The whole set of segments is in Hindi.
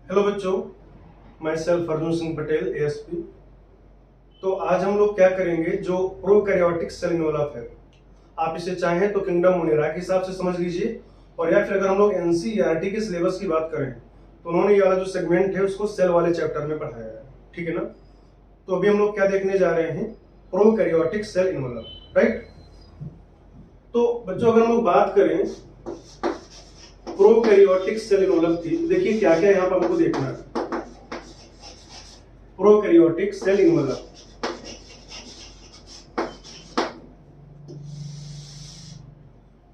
हेलो बच्चों, मैं सेल्फ अर्जुन सिंह पटेल एएसपी। तो आज हम लोग क्या करेंगे, जो प्रोकैरियोटिक सेल इन्वलप है, आप इसे चाहें तो किंगडम मोनेरा के हिसाब से समझ लीजिए, और या फिर अगर हम लोग एनसीईआरटी के सिलेबस की बात करें तो उन्होंने ये वाला जो सेगमेंट है उसको सेल वाले चैप्टर में पढ़ाया है। ठीक है ना। तो अभी हम लोग क्या देखने जा रहे हैं, प्रोकैरियोटिक सेल इन्वलप, राइट। तो बच्चों अगर हम लोग बात करें प्रोकैरियोटिक सेल इन्वलप की, देखिए क्या क्या यहाँ पर हमको देखना है। प्रोकैरियोटिक सेल इन्वलप,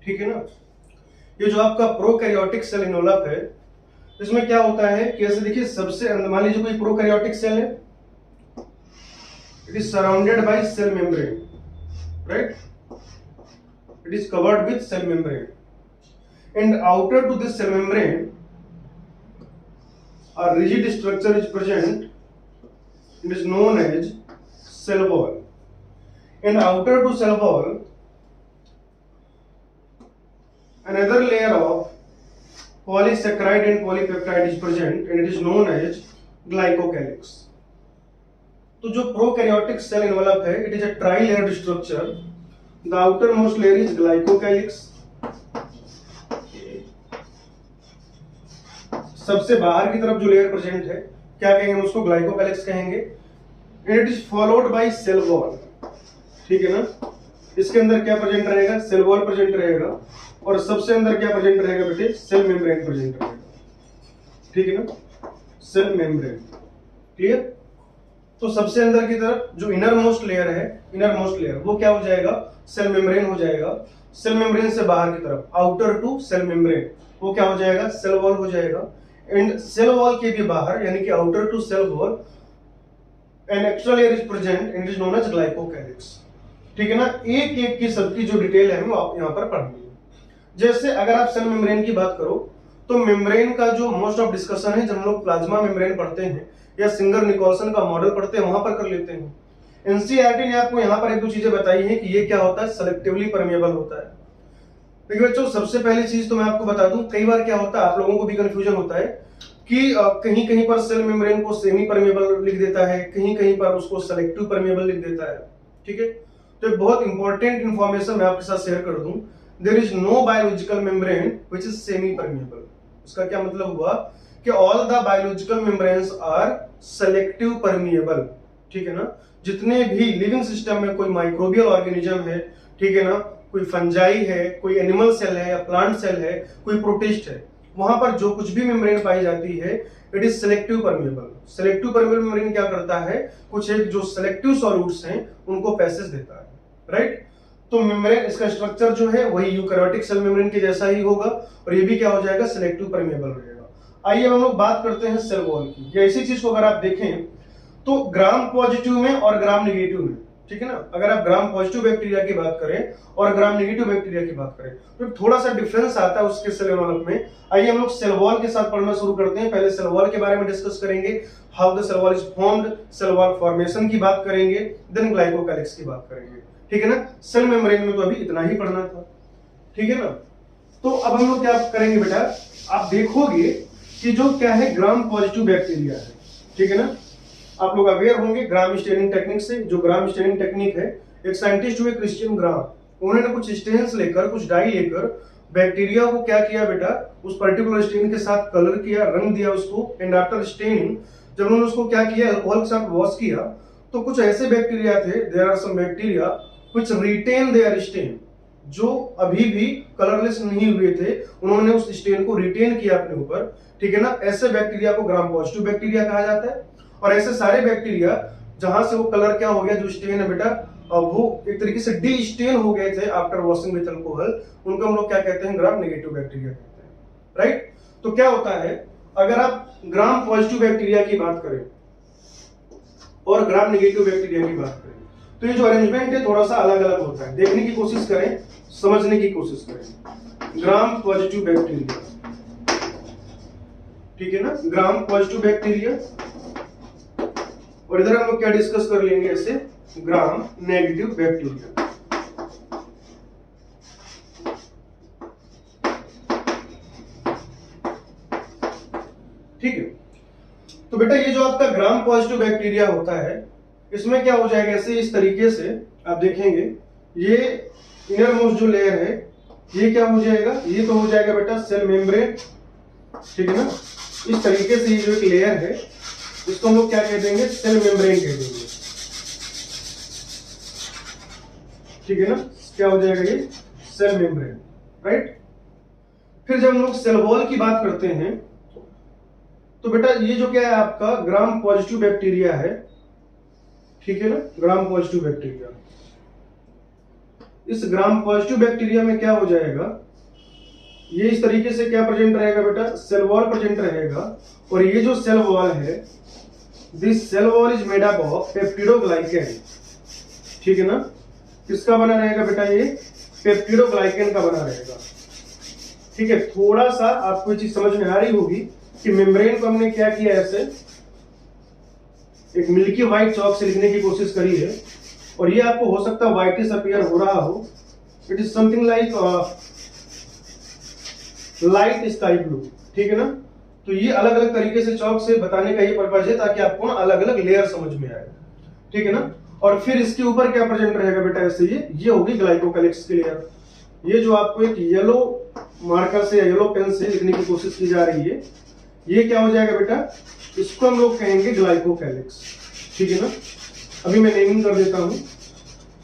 ठीक है ना। ये जो आपका प्रोकैरियोटिक सेल इन्वलप है, इसमें क्या होता है कि ऐसे देखिए, सबसे मान लीजिए कोई प्रोकैरियोटिक सेल है, it is surrounded by cell membrane, right. It is covered with cell membrane and outer to this cell membrane a rigid structure is present. It is known as cell wall, and outer to cell wall another layer of polysaccharide and polypeptide is present, and it is known as glycocalyx. तो जो प्रोकैरियोटिक सेल इन्वलप है, it is a try layered structure. The outermost layer is glycocalyx. सबसे बाहर की तरफ जो लेयर प्रेजेंट है, क्या कहेंगे हम उसको, ग्लाइकोकैलिक्स कहेंगे. And it is followed by cell wall. ठीक है ना. इसके अंदर क्या प्रेजेंट रहेगा, सेल वॉल प्रेजेंट रहेगा, और सबसे अंदर क्या प्रेजेंट रहेगा बेटे, सेल मेम्ब्रेन प्रेजेंट रहेगा. ठीक है ना, सेल मेम्ब्रेन. क्लियर. तो सबसे अंदर की तरफ जो इनर मोस्ट लेयर है, इनर मोस्ट लेयर वो क्या हो जाएगा, सेल मेम्ब्रेन हो जाएगा. सेल मेम्ब्रेन से बाहर की तरफ आउटर टू सेल मेम्ब्रेन वो क्या हो जाएगा, सेल वॉल हो जाएगा. एंड सेल वॉल के भी बाहर यानी कि outer to cell wall an extra layer is present and is known as glycocalyx. ठीक है ना. एक एक की सबकी जो डिटेल है वो आप यहां पर पढ़नी है. जैसे अगर आप सेल मेम्ब्रेन की बात करो तो मेम्ब्रेन का जो मोस्ट ऑफ डिस्कशन है, जब हम लोग प्लाज्मा मेम्ब्रेन पढ़ते हैं या सिंगर निकोल्सन का मॉडल पढ़ते हैं वहां पर कर लेते हैं. एनसीईआरटी ने आपको यहां पर एक दो चीजें बताई हैं कि ये क्या होता है, सेलेक्टिवली परमेबल होता है. देखिए बच्चों, सबसे पहली चीज तो मैं आपको बता दूं, कई बार क्या होता है, आप लोगों को भी कंफ्यूजन होता है कि कहीं कहीं पर सेल मेम्ब्रेन को सेमी परमेबल लिख देता है, कहीं कहीं पर उसको सेलेक्टिव परमेबल लिख देता है. ठीक है. तो बहुत इंपॉर्टेंट इंफॉर्मेशन मैं आपके साथ शेयर कर दूं. There is no biological membrane which is semi permeable. इसका क्या मतलब हुआ कि all the biological membranes are selective permeable. ठीक है ना. जितने भी लिविंग सिस्टम में कोई माइक्रोबियल ऑर्गेनिज्म है, ठीक है ना, कोई फंजाई है, कोई एनिमल सेल है या प्लांट सेल है, कोई प्रोटिस्ट है, वहां पर जो कुछ भी मेम्ब्रेन पाई जाती है it is selective permeable. Selective permeable membrane क्या करता है, कुछ एक जो सेलेक्टिव सॉल्यूट्स हैं उनको पैसेज देता है, राइट. तो मेम्ब्रेन, इसका स्ट्रक्चर जो है वही यूकैरियोटिक सेल मेम्ब्रेन के जैसा ही होगा, और ये भी क्या हो जाएगा, सेलेक्टिव परमेबल रहेगा. आइए हम लोग बात करते हैं सेल वॉल की. या इसी चीज को अगर आप देखें तो ग्राम पॉजिटिव में और ग्राम नेगेटिव में, ठीक है ना, अगर आप ग्राम पॉजिटिव बैक्टीरिया की बात करें और ग्राम नेगेटिव बैक्टीरिया की बात करें तो थोड़ा सा डिफरेंस आता है उसके सेल इन्वलप में. आइए हम लोग सेल वॉल के साथ पढ़ना शुरू करते हैं. पहले सेल वॉल के बारे में डिस्कस करेंगे, how the cell wall is formed, cell wall formation की बात करेंगे, देन ग्लाइकोकैलिक्स की बात करेंगे. ठीक है ना. सेल मेम्ब्रेन में तो अभी इतना ही पढ़ना था. ठीक है ना. तो अब हम लोग क्या करेंगे बेटा, आप देखोगे कि जो क्या है, ग्राम पॉजिटिव बैक्टीरिया है. ठीक है ना. आप लोग अवेयर होंगे ग्राम स्टेनिंग टेक्निक से. जो ग्राम स्टेनिंग टेक्निक है, एक साइंटिस्ट हुए क्रिश्चियन ग्राम, उन्होंने कुछ स्टेन्स लेकर, कुछ डाई लेकर बैक्टीरिया को क्या किया बेटा, उस पर्टिकुलर स्टेन के साथ कलर किया, रंग दिया उसको. एंड आफ्टर स्टेनिंग जब उन्होंने उसको क्या किया, अल्कोहल के साथ वॉश किया, तो कुछ ऐसे बैक्टीरिया थे, there are some bacteria which retain their stain, जो अभी भी कलरलेस नहीं हुए थे, उन्होंने उस स्टेन को रिटेन किया अपने ऊपर. ठीक है ना. ऐसे बैक्टीरिया को ग्राम पॉजिटिव बैक्टीरिया कहा जाता है. और ऐसे सारे बैक्टीरिया जहां से वो कलर क्या हो गया, जो स्टेन है बेटा, वो एक तरीके से डी स्टेन हो गए थे आफ्टर वॉशिंग विद अल्कोहल, उनको हम लोग क्या कहते हैं, ग्राम नेगेटिव बैक्टीरिया कहते हैं, राइट. तो क्या होता है, अगर आप ग्राम पॉजिटिव बैक्टीरिया की बात करें और ग्राम नेगेटिव बैक्टीरिया की बात करें तो ये जो अरेंजमेंट है थोड़ा सा अलग अलग होता है. देखने की कोशिश करें, समझने की कोशिश करें. ग्राम पॉजिटिव बैक्टीरिया, ठीक है ना, ग्राम पॉजिटिव बैक्टीरिया, और इधर हम लोग क्या डिस्कस कर लेंगे, ऐसे ग्राम नेगेटिव बैक्टीरिया. ठीक है. बेटा ये जो आपका ग्राम पॉजिटिव बैक्टीरिया होता है, इसमें क्या हो जाएगा, ऐसे इस तरीके से आप देखेंगे, ये इनर मोस्ट जो लेयर है ये क्या हो जाएगा, ये तो हो जाएगा बेटा सेल मेम्ब्रेन, ठीक है ना। इस तरीके से ये जो एक लेयर है इसको हम लोग क्या कह देंगे, सेल मेम्ब्रेन कह देंगे, ठीक है ना। क्या हो जाएगा ये सेल मेम्ब्रेन, राइट। फिर जब हम लोग सेल वॉल की बात करते हैं तो बेटा ये जो क्या है आपका ग्राम पॉजिटिव बैक्टीरिया है, ठीक है ना, ग्राम पॉजिटिव बैक्टीरिया। इस ग्राम पॉजिटिव बैक्टीरिया में क्या हो जाएगा, ये इस तरीके से क्या प्रेजेंट रहेगा बेटा, सेल वॉल प्रेजेंट रहेगा। और ये जो सेल वॉल है, this cell wall is made up of peptidoglycan, ठीक है ना। किसका बना रहेगा बेटा, ये पेप्टिडोग्लाइकेन का बना रहेगा, ठीक है। थोड़ा सा आपको ये चीज समझ में आ रही होगी कि मेम्ब्रेन को हमने क्या किया, ऐसे एक मिल्की व्हाइट चौक से लिखने की कोशिश करी है, और ये आपको हो सकता है व्हाइटिश अपीयर हो रहा हो। It is something like light sky blue, ठीक है ना। तो ये अलग अलग तरीके से चौक से बताने का ये पर्पज है ताकि आपको ना अलग अलग लेयर समझ में आए, ठीक है ना। और फिर इसके ऊपर क्या प्रेजेंट रहेगा बेटा, ऐसे ये होगी ग्लाइकोकैलिक्स की लेयर। ये जो आपको एक येलो मार्कर से या येलो पेन से लिखने की कोशिश की जा रही है, ये क्या हो जाएगा बेटा, इसको हम लोग कहेंगे ग्लाइकोकैलिक्स, ठीक है ना। अभी मैं नेमिंग कर देता हूं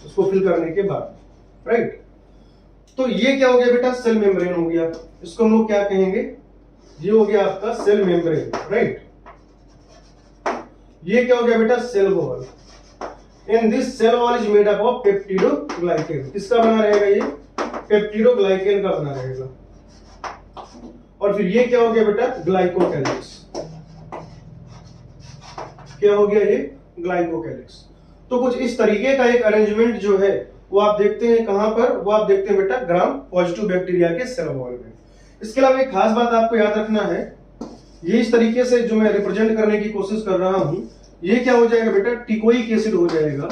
उसको फिल करने के बाद, राइट। तो ये क्या हो गया बेटा, सेल मेम्ब्रेन हो गया। इसको हम लोग क्या कहेंगे, ये हो गया आपका सेल मेम्ब्रेन, राइट। ये क्या हो गया बेटा, cell wall. In this cell wall is made up of peptidoglycan. किसका बना रहेगा, ये पेप्टिडोग्लाइकेन का बना रहेगा। और फिर ये क्या हो गया बेटा, ग्लाइकोकैलिक्स। क्या हो गया ये, ग्लाइकोकैलिक्स। तो कुछ इस तरीके का एक अरेंजमेंट जो है वो आप देखते हैं कहां पर, वो आप देखते हैं बेटा ग्राम पॉजिटिव बैक्टीरिया के सेल वॉल में। इसके अलावा एक खास बात आपको याद रखना है, ये इस तरीके से जो मैं रिप्रेजेंट करने की कोशिश कर रहा हूं, ये क्या हो जाएगा बेटा, टिकोइक एसिड हो जाएगा।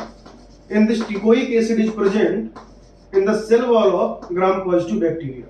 In this teichoic acid is present in the cell wall of gram positive bacteria.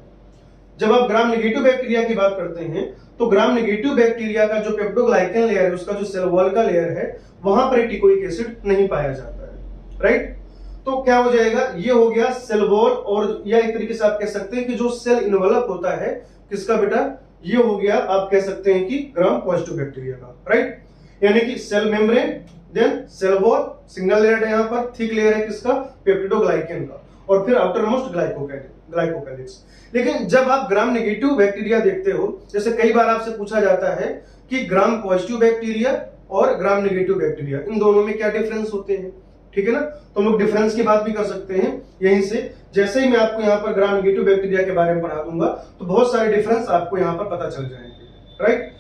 जब आप ग्राम नेगेटिव बैक्टीरिया की बात करते हैं तो ग्राम नेगेटिव बैक्टीरिया का जो पेप्टोग्लाइकेन लेयर है, उसका जो सेल वॉल का लेयर है, वहां पर टिकोइक एसिड नहीं पाया जाता है, राइट। तो क्या हो जाएगा, ये हो गया सेल वॉल, और या एक तरीके से आप कह सकते हैं कि जो सेल इन्वेलप होता है किसका बेटा, ये हो गया आप कह सकते हैं कि ग्राम पॉजिटिव बैक्टीरिया का, राइट। यानी कि cell membrane, then cell wall, single layer है यहाँ पर, थिक लेयर है किसका, पेप्टिडोग्लाइकेन का, और फिर आउटर मोस्ट ग्लाइकोकैलिक्स। लेकिन जब आप ग्राम नेगेटिव बैक्टीरिया देखते हो, जैसे कई बार आपसे पूछा जाता है कि ग्राम पॉजिटिव बैक्टीरिया और ग्राम नेगेटिव बैक्टीरिया, इन दोनों में क्या डिफरेंस होते हैं, ठीक है ना। तो हम लोग डिफरेंस की बात भी कर सकते हैं यहीं से। जैसे ही मैं आपको यहाँ पर ग्राम नेगेटिव बैक्टीरिया के बारे में पढ़ा दूंगा तो बहुत सारे डिफरेंस आपको यहाँ पर पता चल जाएंगे, राइट।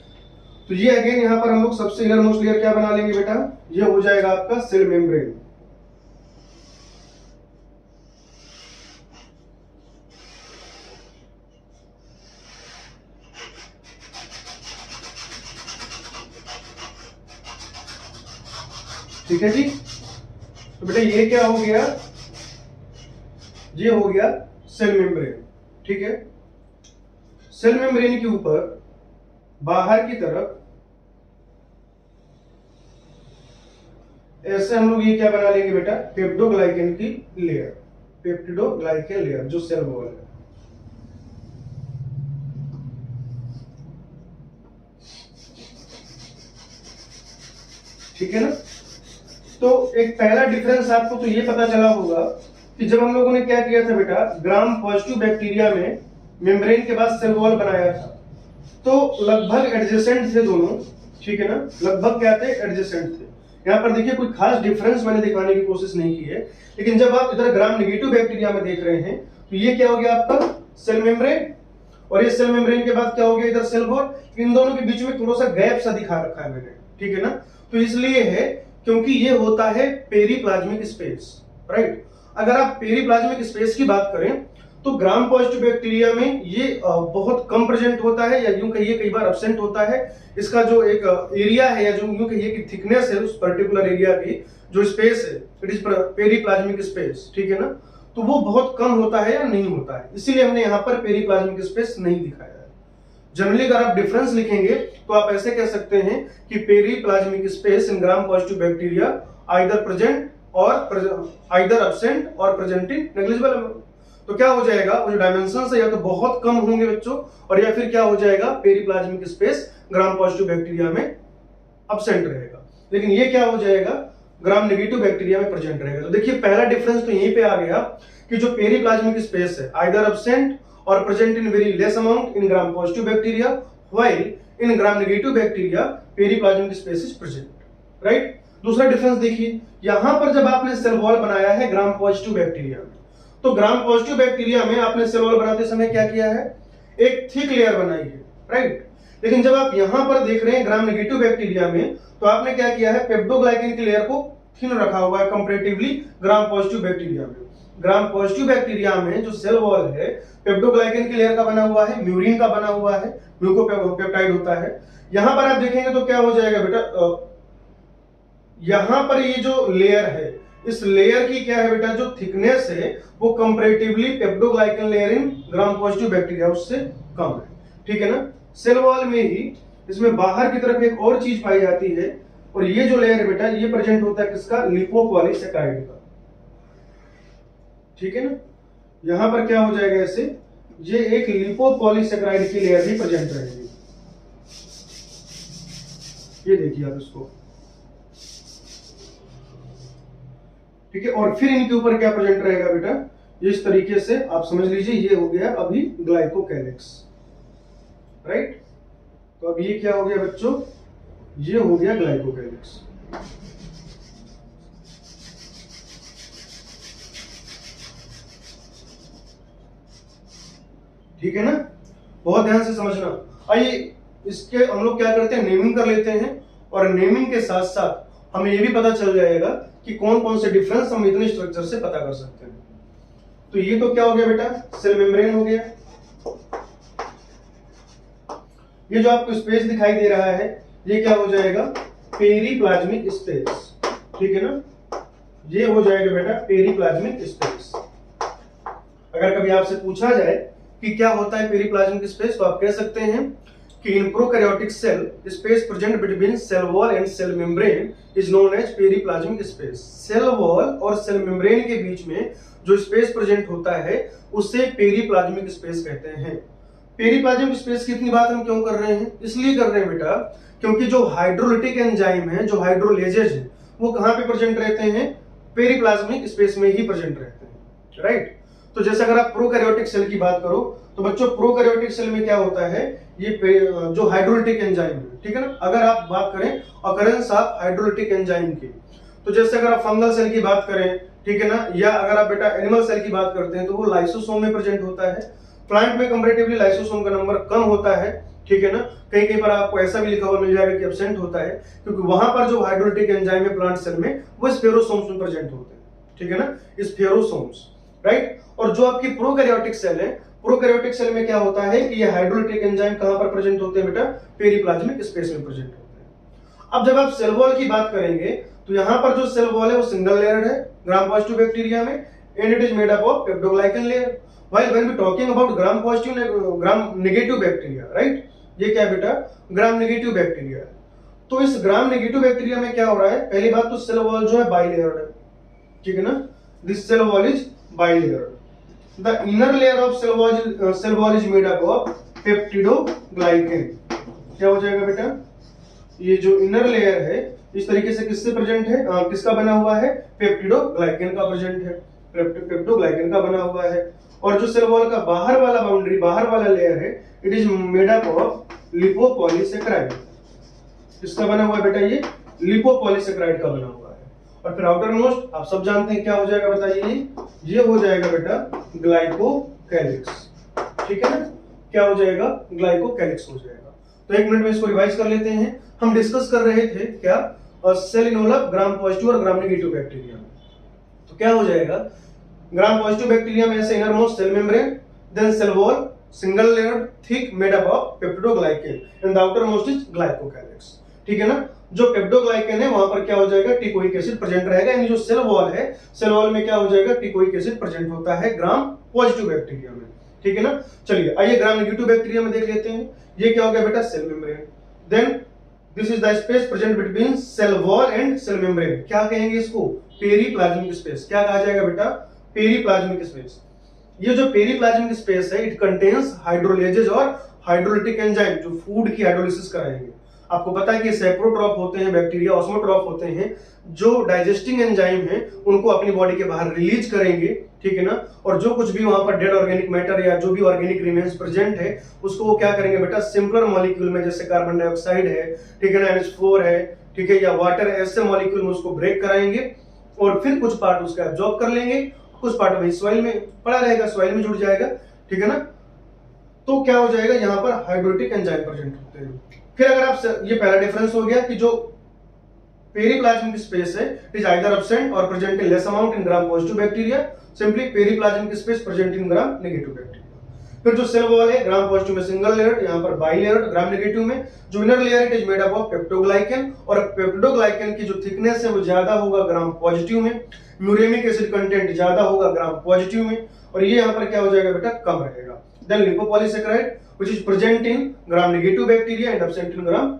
तो ये अगेन यहाँ पर हम लोग सबसे इनर मोस्ट लेयर क्या बना लेंगे बेटा, ये हो जाएगा आपका सेल मेम्ब्रेन। ठीक है जी। तो बेटा ये क्या हो गया, ये हो गया सेल मेम्ब्रेन, ठीक है। सेल मेम्ब्रेन के ऊपर बाहर की तरफ ऐसे हम लोग ये क्या बना लेंगे बेटा, पेप्टिडोग्लाइकेन की लेयर, पेप्टिडोग्लाइकेन लेयर जो सेल वॉल है। ठीक है ना। तो एक पहला डिफरेंस आपको तो ये पता चला होगा कि जब हम लोगों ने क्या किया था बेटा, ग्राम पॉजिटिव बैक्टीरिया में मेम्ब्रेन के बाद सेल वॉल बनाया था, तो लगभग एडजेसेंट थे दोनों, ठीक है ना, लगभग क्या थे, एडजेसेंट थे। यहाँ पर देखिए कोई खास डिफरेंस मैंने दिखाने की कोशिश नहीं की है, लेकिन जब आप इधर ग्राम नेगेटिव बैक्टीरिया में देख रहे हैं तो ये क्या हो गया आपका सेल मेम्ब्रेन, और ये सेल मेम्ब्रेन के बाद क्या हो गया इधर सेल वॉल। इन दोनों के बीच में थोड़ा सा गैप सा दिखा रखा है मैंने, ठीक है ना। तो इसलिए है क्योंकि ये होता है पेरीप्लाज्मिक स्पेस, राइट। अगर आप पेरीप्लाज्मिक स्पेस की बात करें तो ग्राम पॉजिटिव बैक्टीरिया में ये बहुत कम प्रेजेंट होता है, या यूं कहिए कई बार एब्सेंट होता है। इसका जो एक एरिया है, या जो यूं कहिए कि थिकनेस है उस पर्टिकुलर एरिया की जो स्पेस है, इट इज पेरीप्लाज्मिक स्पेस, ठीक है ना। तो वो बहुत कम होता है या नहीं होता है, इसीलिए हमने यहाँ पर पेरीप्लाज्मिक स्पेस नहीं दिखाया है। जनरली अगर आप डिफरेंस लिखेंगे तो आप ऐसे कह सकते हैं कि periplasmic space in gram positive bacteria either present और आइदर एब्सेंट और प्रेजेंट इन नेग्लिजिबल अमाउंट। तो क्या हो जाएगा, वो जो डायमेंशन है या तो बहुत कम होंगे बच्चों, और या फिर क्या हो जाएगा, पेरीप्लाज्मिक स्पेस ग्राम पॉजिटिव बैक्टीरिया में एब्सेंट रहेगा। लेकिन ये क्या हो जाएगा, ग्राम नेगेटिव बैक्टीरिया में प्रेजेंट रहेगा। तो देखिए पहला डिफरेंस तो यहीं पे आ गया कि जो पेरीप्लाज्मिक स्पेस है आइदर एब्सेंट और present in very less amount in gram positive bacteria, while in gram negative bacteria periplasmic space is present, right. दूसरा डिफरेंस देखिए, यहां पर जब आपने सेल वॉल बनाया है ग्राम पॉजिटिव बैक्टीरिया में, तो ग्राम पॉजिटिव बैक्टीरिया में आपने सेल वॉल बनाते समय क्या किया है, एक थिक लेयर बनाई है, राइट। लेकिन जब आप यहां पर देख रहे हैं ग्राम नेगेटिव बैक्टीरिया में, तो आपने क्या किया है, पेप्टोग्लाइकेन की लेयर को थिन रखा हुआ है कंपैरेटिवली ग्राम पॉजिटिव बैक्टीरिया में। ग्राम पॉजिटिव बैक्टीरिया में जो सेल वॉल है पेप्टोग्लाइकेन की लेयर का बना हुआ है, म्यूरिन का बना हुआ है, म्यूकोपेप्टाइड होता है। यहां पर आप देखेंगे तो क्या हो जाएगा बेटा, यहां पर ये जो लेयर है, इस लेयर की क्या है बेटा, जो थिकनेस है वो comparatively peptidoglycan layer in gram positive bacteria उससे कम है, ठीक है ना। सेल वॉल में ही इसमें बाहर की तरफ एक और चीज पाई जाती है, और ये जो लेयर है बेटा, ये प्रेजेंट होता है किसका, लिपोपॉलीसेकेराइड का, ठीक है ना। यहां पर क्या हो जाएगा ऐसे, ये एक लिपोपॉलीसेकेराइड की लेयर भी प्रेजेंट रहेगी, ये देखिए आप इसको, ठीक है। और फिर इनके ऊपर क्या प्रेजेंट रहेगा बेटा, इस तरीके से आप समझ लीजिए, ये हो गया अभी ग्लाइकोकैलिक्स, राइट। तो अब ये क्या हो गया बच्चों, ये हो गया ग्लाइकोकैलिक्स। ठीक है ना, बहुत ध्यान से समझना। आइए इसके हम लोग क्या करते हैं, नेमिंग कर लेते हैं, और नेमिंग के साथ साथ हमें ये भी पता चल जाएगा कि कौन कौन से डिफरेंस हम इतने स्ट्रक्चर से पता कर सकते हैं। तो ये तो क्या हो गया बेटा, सेल मेम्ब्रेन हो गया। ये जो आपको स्पेस दिखाई दे रहा है, ये क्या हो जाएगा, पेरीप्लाज्मिक स्पेस, ठीक है ना। ये हो जाएगा बेटा पेरीप्लाज्मिक स्पेस। अगर कभी आपसे पूछा जाए कि क्या होता है पेरीप्लाज्मिक स्पेस, तो आप कह सकते हैं कि in prokaryotic cell space present between cell wall and cell membrane is known as periplasmic space. Cell wall और सेल मेम्ब्रेन के बीच में जो स्पेस प्रेजेंट होता है उसे पेरीप्लाज्मिक स्पेस कहते हैं। पेरीप्लाज्मिक स्पेस की इतनी बात हम क्यों कर रहे हैं, इसलिए कर रहे हैं बेटा क्योंकि जो हाइड्रोलिटिक एंजाइम है, जो हाइड्रोलेजेज है, वो कहां पे प्रेजेंट रहते हैं, पेरीप्लाज्मिक स्पेस में ही प्रेजेंट रहते हैं, राइट। तो जैसे अगर आप प्रोकैरियोटिक सेल की बात करो, तो बच्चों प्रोकैरियोटिक सेल में क्या होता है, ये जो हाइड्रोलिटिक एंजाइम है, ठीक है ना। अगर आप बात करें अकरेंस ऑफ हाइड्रोलिटिक एंजाइम की, तो जैसे अगर आप फंगल सेल की बात करें, ठीक है ना, या अगर आप बेटा एनिमल सेल की बात करते हैं, तो वो लाइसोसोम में प्रेजेंट होता है। प्लांट में कंपैरेटिवली लाइसोसोम का नंबर कम होता है, ठीक है ना। कहीं कहीं पर आपको ऐसा भी लिखा हुआ मिल जाएगा कि एब्सेंट होता है, क्योंकि वहां पर जो हाइड्रोलिटिक एंजाइम है प्लांट सेल में, वो स्फेरोसोम्स में प्रेजेंट होते हैं, ठीक है ना, स्फेरोसोम्स, राइट। और जो आपकी प्रोकैरियोटिक सेल है, प्रोकैरियोटिक सेल में क्या होता है कि ये हाइड्रोलिटिक एंजाइम कहां पर प्रेजेंट होते हैं बेटा, पेरीप्लाज्मिक स्पेस में प्रेजेंट होते हैं। अब जब आप सेल वॉल की बात करेंगे, तो यहां पर जो सेल वॉल है वो सिंगल लेयर्ड है ग्राम पॉजिटिव बैक्टीरिया में, and it is made up of peptidoglycan layer. While when we talking about gram positive gram negative bacteria, right, ये क्या बेटा, ग्राम नेगेटिव बैक्टीरिया है। तो इस ग्राम नेगेटिव बैक्टीरिया में क्या हो रहा है, पहली बात तो सेल वॉल जो है बाइलेयर्ड है, ठीक है ना, this cell wall is bilayered. The inner layer of cell wall is made up of peptidoglycan। क्या हो जाएगा बेटा, ये जो इनर लेयर है इस तरीके से किससे प्रेजेंट है, किसका बना हुआ है, पेप्टिडोग्लाइकन का प्रेजेंट है, पेप्टिडोग्लाइकन का बना हुआ है। और जो सेल वॉल का बाहर वाला बाउंड्री, बाहर वाला लेयर है, it is made up of lipopolysaccharide. किसका बना हुआ है बेटा, ये लिपोपॉलीसेकेराइड का बना हुआ है। और फिर आउटर मोस्ट आप सब जानते हैं क्या हो जाएगा बताइए, ये हो जाएगा बेटा ग्लाइकोकैलिक्स, ठीक है ना। क्या हो जाएगा, ग्लाइकोकैलिक्स हो जाएगा। तो एक मिनट में इसको रिवाइज कर लेते हैं। हम डिस्कस कर रहे थे क्या, सेल इनवॉल्व ग्राम पॉजिटिव और ग्राम नेगेटिव बैक्टीरिया में। तो क्या हो जाएगा, ग्राम पॉजिटिव बैक्टीरिया में ऐसे inner most cell membrane, then cell wall single layered thick made up of peptidoglycan, and the outer most is glycocalyx, ठीक है ना। जो पेप्टोग्लाइकेन है वहां पर क्या हो जाएगा, टिकोइक एसिड प्रेजेंट रहेगा। यानी जो सेल वॉल है, सेल वॉल में क्या हो जाएगा, टिकोइक एसिड प्रेजेंट होता है ग्राम पॉजिटिव बैक्टीरिया में, ठीक है ना। चलिए आइए ग्राम नेगेटिव बैक्टीरिया में देख लेते हैं। ये क्या हो गया बेटा, cell membrane. Then this is the space present between cell wall and cell membrane. क्या कहेंगे इसको, पेरीप्लाज्मिक स्पेस। क्या कहा जाएगा बेटा, पेरीप्लाज्मिक स्पेस। ये जो पेरीप्लाज्मिक स्पेस है, इट कंटेन्स हाइड्रोलेजेज और हाइड्रोलिटिक एंजाइम जो फूड की हाइड्रोलिसिस कराएंगे। आपको पता है कि सेप्रोट्रॉप होते हैं बैक्टीरिया, ऑस्मोट्रॉप होते हैं जो डाइजेस्टिंग एंजाइम है उनको अपनी बॉडी के बाहर रिलीज करेंगे, ठीक है ना। और जो कुछ भी वहां पर डेड ऑर्गेनिक मैटर या जो भी ऑर्गेनिक रिमेन्स प्रेजेंट है उसको वो क्या करेंगे बेटा, सिंपलर मॉलिक्यूल में, जैसे कार्बन डाइऑक्साइड है, ठीक है ना, NH4 है, ठीक है, या वाटर, ऐसे मॉलिक्यूल में उसको ब्रेक कराएंगे और फिर कुछ पार्ट उसका एब्जॉर्ब कर लेंगे, कुछ पार्ट वही सॉइल में पड़ा रहेगा, सॉइल में जुड़ जाएगा, ठीक है ना। तो क्या हो जाएगा, यहाँ पर हाइड्रोलिटिक एंजाइम प्रेजेंट होते हैं। फिर अगर आप, ये पहला डिफरेंस हो गया कि जो पेरीप्लाज्मिक स्पेस है इट इज आइदर एब्सेंट और present in less amount in gram positive bacteria, simply periplasmic space present in gram negative bacteria. फिर जो सेल वॉल है, ग्राम पॉजिटिव में सिंगल लेयर, यहाँ पर बाई लेयर, ग्राम नेगेटिव में जो inner layer it is made up of peptidoglycan, और पेप्टोग्लाइकन की जो थिकनेस है वो ज्यादा होगा ग्राम पॉजिटिव में, म्यूरेमिक एसिड कंटेंट ज्यादा होगा ग्राम पॉजिटिव में, और ये यहाँ पर क्या हो जाएगा बेटा, कम रहेगा। Then lipopolysaccharide which is present in gram negative bacteria and absent in gram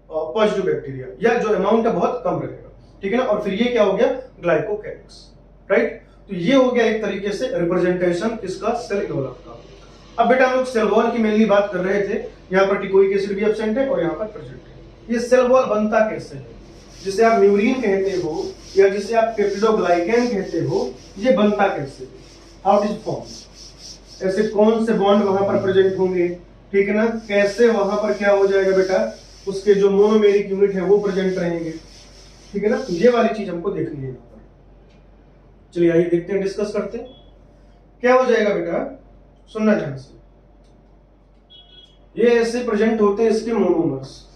positive bacteria, या जो अमाउंट है बहुत कम रहेगा, ठीक है ना। और फिर ये क्या हो गया, ग्लाइकोकैलिक्स, राइट। तो ये हो गया एक तरीके से रिप्रेजेंटेशन किसका, सेल इनवॉल्व का। अब बेटा हम लोग सेल वॉल की मेनली बात कर रहे थे, यहाँ पर टिकोइक एसिड भी एब्सेंट है और यहाँ पर प्रेजेंट है। ये सेल वॉल बनता कैसे है, जिसे आप म्यूरिन कहते हो या जिसे आप पेप्टिडोग्लाइकन कहते हो, ये बनता कैसे, हाउ इट इज फॉर्म, ऐसे कौन से बॉन्ड वहां पर प्रेजेंट होंगे, ठीक है ना, कैसे वहां पर क्या हो जाएगा बेटा, उसके जो मोनोमेरिक यूनिट है वो प्रेजेंट रहेंगे, ठीक है ना। ये वाली चीज हमको देखनी है यहाँ पर। चलिए आइए देखते हैं, डिस्कस करते हैं क्या हो जाएगा बेटा, सुनना ध्यान से। ये ऐसे प्रेजेंट होते हैं इसके मोनोमर्स,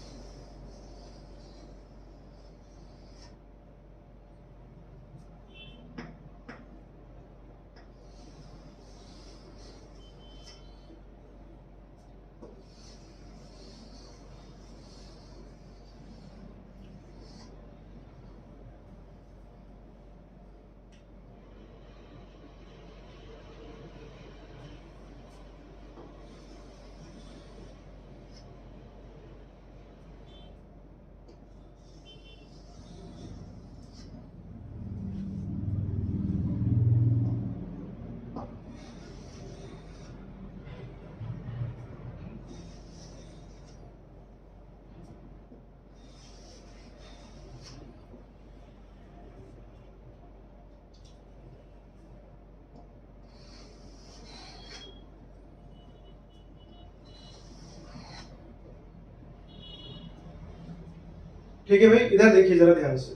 ठीक है भाई। इधर देखिए जरा ध्यान से,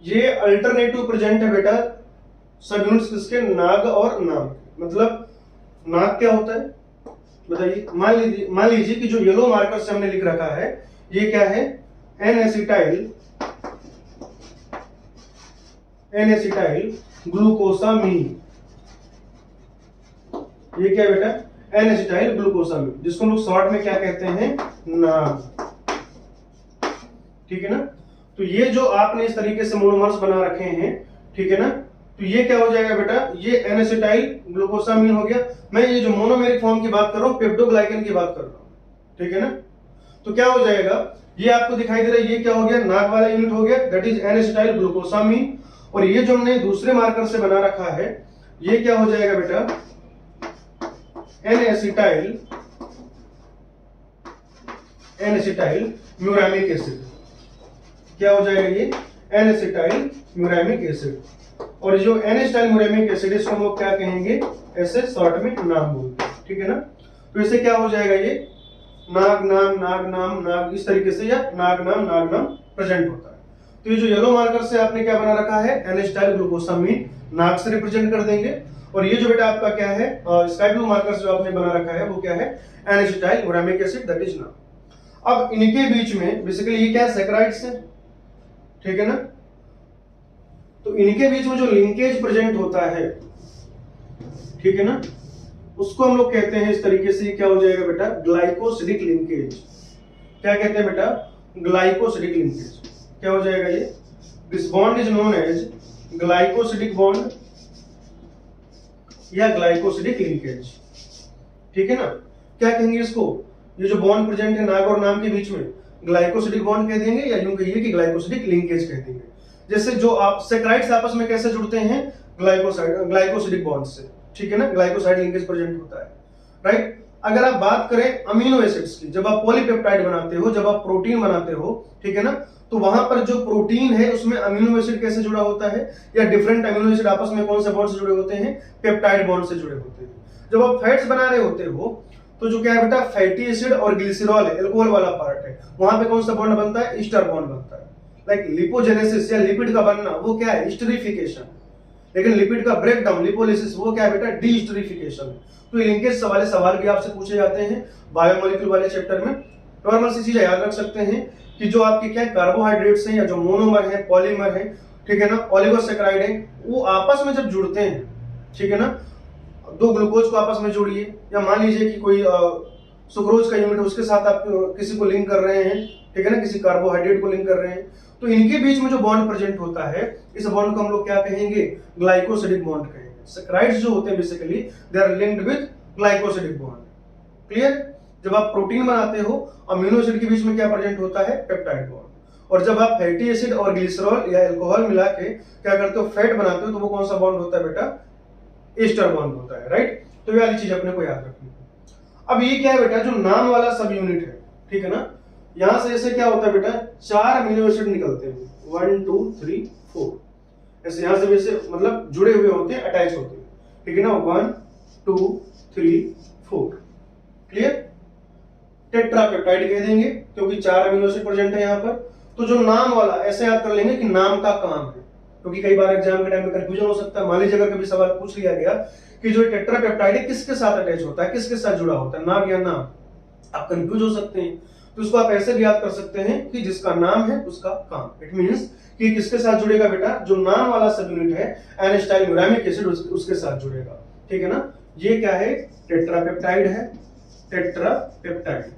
ये अल्टरनेटिव प्रेजेंट है बेटा सब यूनिट्स किसके, नाग और नाम। मतलब नाग क्या होता है बताइए, मान लीजिए कि जो येलो मार्कर से हमने लिख रखा है ये क्या है, एन एसिटाइल ग्लूकोसामीन। ये क्या है बेटा, एन एसिटाइल ग्लूकोसामीन, जिसको हम लोग शॉर्ट में क्या कहते हैं, नाग, ठीक है ना। तो ये जो आपने इस तरीके से मोनोमर्स बना रखे हैं, ठीक है ना, तो ये क्या हो जाएगा बेटा, ये एन एसिटाइल ग्लूकोसामीन हो गया। मैं ये जो मोनोमेरिक फॉर्म की बात कर रहा हूं, पेप्टोग्लाइकन की बात कर रहा हूं, ठीक है ना। तो क्या हो जाएगा, ये आपको दिखाई दे रहा है, ये क्या हो गया, नाग वाला यूनिट हो गया, that is an acetyl glucosamine. और ये जो हमने दूसरे मार्कर से बना रखा है ये क्या हो जाएगा बेटा, एन एसिटाइल म्यूरामिक एसिड। क्या हो जाएगा ये, एन एसिटाइल म्यूरामिक एसिड। और जो एन एसिटाइल म्यूरामिक एसिड इसको हम लोग क्या कहेंगे, ऐसे शॉर्ट में नाम बोलते हैं, ठीक है ना। तो इससे क्या हो जाएगा, ये नाग नाम नाग, इस तरीके से, या नाग नाम प्रेजेंट होता है। तो ये जो येलो मार्कर से आपने क्या बना रखा है, एन एसिटाइल ग्लूकोसामीन, नाग से रिप्रेजेंट कर देंगे। और ये जो बेटा आपका क्या है, स्काई ब्लू मार्कर से जो आपने बना रखा है वो क्या है, N acetyl muramic acid, that is NAG. अब इनके बीच में बेसिकली ये क्या है, सैकराइड्स है, ठीक है ना। तो इनके बीच में जो लिंकेज प्रेजेंट होता है, ठीक है ना, उसको हम लोग कहते हैं इस तरीके से, क्या हो जाएगा बेटा, ग्लाइकोसिडिक लिंकेज। क्या कहते हैं बेटा, ग्लाइकोसिडिक लिंकेज। क्या हो जाएगा ये, this bond is known as glycosidic bond या ग्लाइकोसिडिक लिंकेज। ठीक है ना, क्या कहेंगे इसको, ये जो बॉन्ड प्रेजेंट है नाग और नाम के बीच में, ग्लाइकोसिडिक बॉन्ड कह देंगे या यूं कहिए कि ग्लाइकोसिडिक लिंकेज कह देंगे। जैसे जो आप सैकराइड्स आपस में कैसे जुड़ते हैं, ग्लाइकोसिडिक बॉन्ड से। ठीक है ना, ग्लाइकोसाइड लिंकेज प्रेजेंट होता है, राइट। अगर आप बात करें अमीनो एसिड्स की, जब आप पॉलीपेप्टाइड बनाते हो, जब आप प्रोटीन बनाते हो, ठीक है ना, तो वहां पर जो प्रोटीन है उसमें अमीनो एसिड कैसे जुड़ा होता है, या डिफरेंट अमीनो एसिड आपस में कौन से बॉन्ड से जुड़े होते हैं, पेप्टाइड बॉन्ड से जुड़े होते हैं। जब आप फैट्स बना रहे होते हो तो जो क्या है बेटा, फैटी एसिड और ग्लिसरॉल है, अल्कोहल वाला पार्ट है, वहां पे कौन सा बॉन्ड बनता है, ईस्टर बॉन्ड बनता है। लाइक लिपोजेनेसिस या लिपिड का बनना वो क्या है, ईस्टरिफिकेशन। लेकिन लिपिड का ब्रेकडाउन लिपोलिसिस वो क्या है बेटा, डीईस्टरिफिकेशन। तो ये लिंकेज वाले सवाल भी आपसे पूछे जाते हैं बायोमोलिक्यूल वाले चैप्टर में। नॉर्मल सी चीजें याद रख सकते हैं कि जो आपके क्या कार्बोहाइड्रेट्स हैं या जो मोनोमर है, पॉलीमर है, ठीक है ना, ओलिगोसैकेराइड है, वो आपस में जब जुड़ते हैं, ठीक है ना, दो ग्लूकोज को आपस में जोड़िए, या मान लीजिए कि कोई सुक्रोज का यूनिट है उसके साथ आप किसी को लिंक कर रहे हैं, ठीक है ना, किसी कार्बोहाइड्रेट को लिंक कर रहे हैं, तो इनके बीच में जो बॉन्ड प्रेजेंट होता है, इस बॉन्ड को हम लोग क्या कहेंगे, ग्लाइकोसिडिक बॉन्ड कहेंगे। सैकराइड्स जो होते हैं basically they are linked with glycosidic bond. Clear. जब आप प्रोटीन बनाते हो, अमीनो एसिड के बीच में क्या प्रेजेंट होता है, पेप्टाइड बॉन्ड। और जब आप फैटी एसिड और ग्लिसरॉल या अल्कोहल मिला के क्या करते हो, फैट बनाते हो, तो वो कौन सा बॉन्ड होता है बेटा, ईस्टर बॉन्ड होता है, राइट। तो ये वाली चीज अपने को याद रखनी है। अब ये क्या है बेटा, जो नाम वाला सब यूनिट है, ठीक है ना, यहां से ऐसे क्या होता है बेटा, 4 अमीनो एसिड निकलते हैं, 1 2 3 4, ऐसे यहां से वैसे मतलब जुड़े हुए होते हैं, अटैच होते हैं, ठीक है ना, 1 2 3 4। क्लियर। टेट्रापेप्टाइड कह देंगे क्योंकि 4 अमीनो एसिड प्रेजेंट है यहाँ पर। तो जो नाम वाला ऐसे याद कर लेंगे कि नाम का काम है, क्योंकि कई बार एग्जाम के टाइम में कंफ्यूजन हो सकता है। मान लीजिए अगर कभी सवाल पूछ लिया गया कि जो टेट्रापेप्टाइड है किसके साथ अटैच होता है, किसके साथ जुड़ा होता है, नाम या नाम, आप कंफ्यूज हो सकते हैं। तो इसको आप ऐसे भी याद कर सकते हैं कि जिसका नाम है उसका काम। इट मींस कि किसके साथ जुड़ेगा बेटा, जो नाम वाला सब यूनिट है एन स्टाइल यूरामिक एसिड उसके साथ जुड़ेगा। ठीक है ना, ये क्या है, टेट्रापेप्टाइड है, टेट्रापेप्टाइड।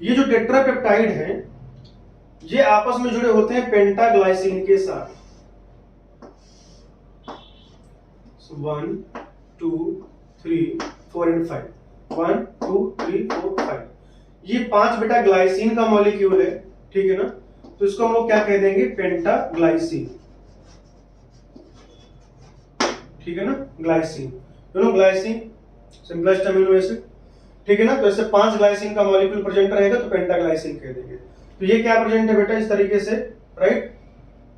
ये जो टेट्रापेप्टाइड है ये आपस में जुड़े होते हैं पेंटाग्लाइसिन के साथ। 1 2 3 4 एंड 5, 1 2 3 4 5, ये 5 बेटा ग्लाइसिन का मॉलिक्यूल है, ठीक है ना। तो इसको हम लोग क्या कह देंगे, पेंटाग्लाइसिन, ठीक है ना, ग्लाइसिन, दोनों ग्लाइसिन सिंपलेस्ट अमीनो एसिड, ठीक है ना। तो ऐसे 5 ग्लाइसिन का मॉलिक्यूल प्रेजेंट रहेगा तो पेंटाग्लाइसिन कह देंगे। तो ये क्या प्रेजेंट है बेटा, इस तरीके से, राइट,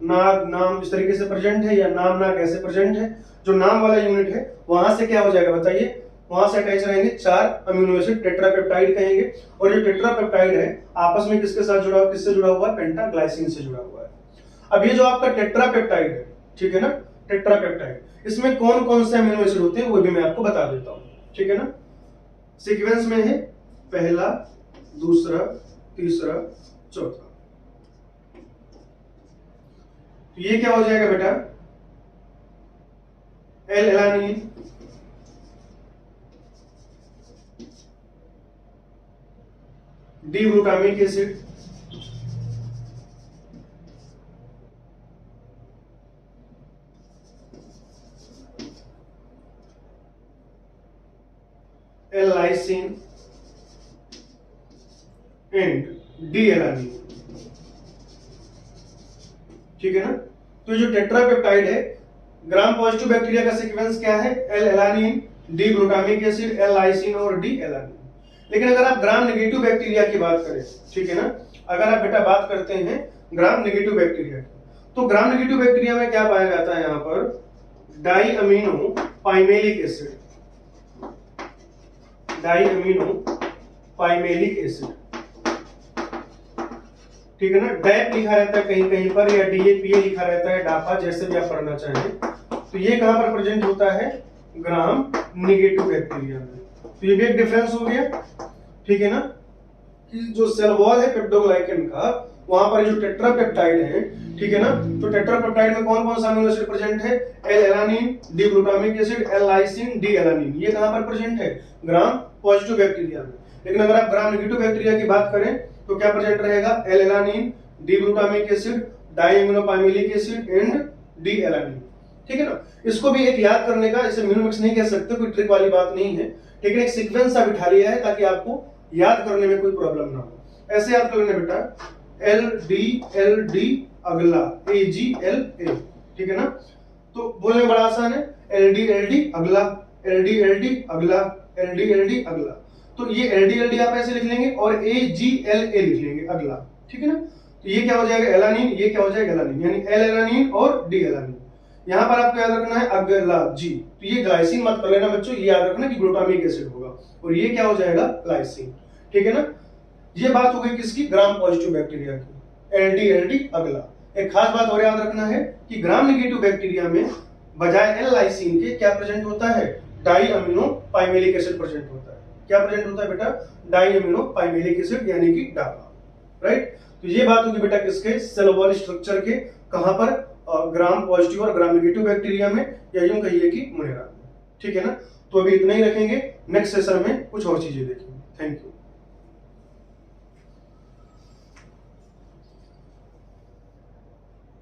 नाग नाम इस तरीके से प्रेजेंट है, या नाम नाग ऐसे प्रेजेंट है। जो नाम वाला यूनिट है वहां से क्या हो जाएगा बताइए, वहां से अटैच रहेंगे 4 अमीनो एसिड, टेट्रापेप्टाइड कहेंगे। और ये टेट्रापेप्टाइड है आपस में किसके साथ जुड़ा हुआ, किससे जुड़ा हुआ है, पेंटाग्लाइसिन से जुड़ा हुआ है। अब ये जो आपका टेट्रापेप्टाइड है, ठीक है ना, टेट्रापेप्टाइड, इसमें कौन कौन से अमीनो एसिड होते हैं वो भी मैं आपको बता देता हूं, ठीक है ना। सीक्वेंस में है पहला, दूसरा, तीसरा, चौथा। तो ये क्या हो जाएगा बेटा, L alanine, D glutamic acid, L lysine and D alanine, ठीक है ना। तो ये जो टेट्रापेप्टाइड है, ग्राम पॉजिटिव बैक्टीरिया का सीक्वेंस क्या है, L alanine, D glutamic acid, L lysine और डी एलानिन। लेकिन अगर आप ग्राम नेगेटिव बैक्टीरिया की बात करें, ठीक है ना, अगर आप बेटा बात करते हैं ग्राम नेगेटिव बैक्टीरिया, तो ग्राम नेगेटिव बैक्टीरिया में क्या पाया जाता है, यहां पर di amino pimelic acid, di amino pimelic acid, ठीक है ना। डैप लिखा रहता है कहीं कहीं पर, या डीएपीए लिखा रहता है, डापा, जैसे भी आप पढ़ना चाहें। तो ये कहां पर प्रेजेंट होता है, ग्राम नेगेटिव बैक्टीरिया में। तो ये भी एक डिफरेंस हो गया, ठीक है ना, कि जो सेल वॉल है पेप्टोग्लाइकन का, वहां पर जो टेट्रापेप्टाइड है, ठीक है ना, तो टेट्रापेप्टाइड में कौन कौन सा अमीनो एसिड प्रेजेंट है, L alanine, D glutamic acid, L lysine, D alanine. ये कहां पर प्रेजेंट है, ग्राम पॉजिटिव बैक्टीरिया में। लेकिन अगर आप ग्राम नेगेटिव बैक्टीरिया की बात करें तो क्या प्रेजेंट रहेगा, L alanine, D glutamic acid, di amino pimelic acid and D alanine. ठीक है ना। इसको भी एक याद करने का, इसे म्यूमिक्स नहीं कह सकते, कोई ट्रिक वाली बात नहीं है, ठीक है। एक सीक्वेंस सा बिठा लिया है ताकि आपको याद करने में कोई प्रॉब्लम ना हो। ऐसे याद कर लेना बेटा, LD अगला, AGLA, ठीक है ना। तो बोलने में बड़ा आसान है, LD अगला, LD अगला, LD अगला। तो ये LD आप ऐसे लिख लेंगे और AGLA लिख लेंगे अगला, ठीक है ना। तो ये क्या हो जाएगा एलानिन, ये क्या हो जाएगा एलानिन, यानी L एलानिन और D एलानिन। यहां पर आपको याद रखना है अगला G, तो ये ग्लाइसिन मत कर लेना बच्चों, ये याद रखना कि ग्लूटामिक एसिड होगा और ये क्या हो जाएगा ग्लाइसिन, ठीक है ना। ये बात हो गई किसकी, ग्राम पॉजिटिव बैक्टीरिया की, LD अगला। एक खास बात और याद रखना है कि ग्राम नेगेटिव बैक्टीरिया में बजाय एल लाइसिन के क्या प्रेजेंट होता है, di amino pimelic acid present होता है। क्या प्रेजेंट होता है बेटा, डाई अमीनो पाइमेलिक एसिड यानी कि डापा, राइट। तो ये बात होगी बेटा किसके, सेल वॉल स्ट्रक्चर के, कहां पर, ग्राम पॉजिटिव और ग्राम नेगेटिव बैक्टीरिया में, या यूं कहिए कि मुनेरा में, ठीक है ना। तो अभी इतना ही रखेंगे, नेक्स्ट सेशन में कुछ और चीजें देखेंगे। Thank you.